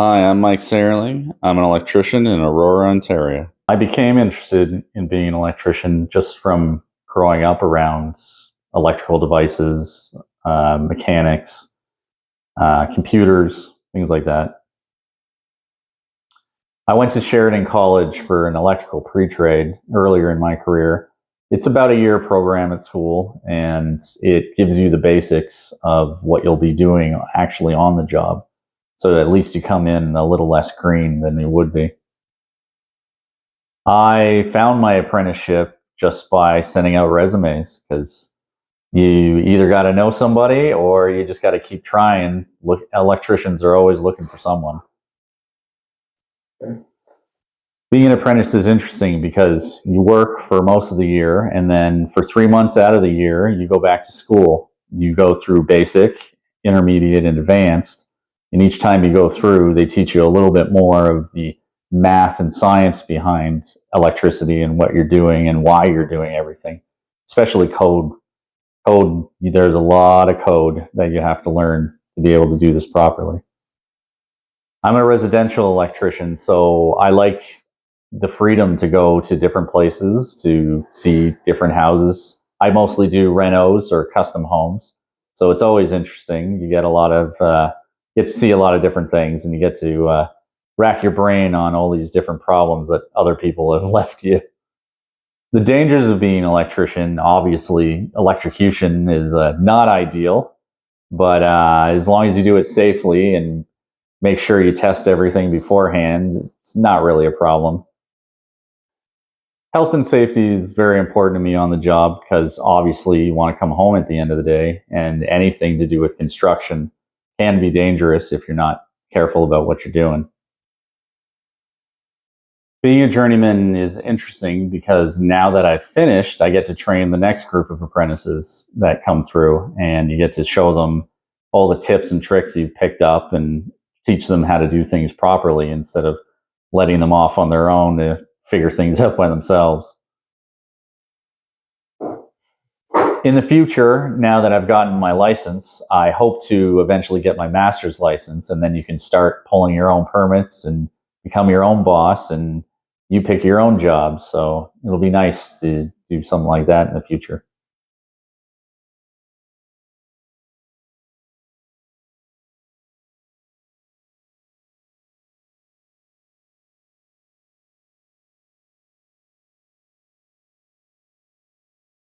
Hi, I'm Mike Sayerling. I'm an electrician in Aurora, Ontario. I became interested in being an electrician just from growing up around electrical devices, mechanics, computers, things like that. I went to Sheridan College for an electrical pre-trade earlier in my career. It's about a year program at school, and it gives you the basics of what you'll be doing actually on the job. So at least you come in a little less green than you would be. I found my apprenticeship just by sending out resumes because you either got to know somebody or you just got to keep trying. Look, electricians are always looking for someone. Being an apprentice is interesting because you work for most of the year, and then for 3 months out of the year, you go back to school. You go through basic, intermediate, and advanced. And each time you go through, they teach you a little bit more of the math and science behind electricity and what you're doing and why you're doing everything, especially code. Code, there's a lot of code that you have to learn to be able to do this properly. I'm a residential electrician, so I like the freedom to go to different places to see different houses. I mostly do renos or custom homes, so it's always interesting. You get get to see a lot of different things, and you get to rack your brain on all these different problems that other people have left you. The dangers of being an electrician, obviously, electrocution is not ideal, but as long as you do it safely and make sure you test everything beforehand, it's not really a problem. Health and safety is very important to me on the job because obviously you want to come home at the end of the day, and anything to do with construction can be dangerous if you're not careful about what you're doing. Being a journeyman is interesting because now that I've finished, I get to train the next group of apprentices that come through, and you get to show them all the tips and tricks you've picked up and teach them how to do things properly instead of letting them off on their own to figure things out by themselves. In the future, now that I've gotten my license, I hope to eventually get my master's license, and then you can start pulling your own permits and become your own boss, and you pick your own job. So it'll be nice to do something like that in the future.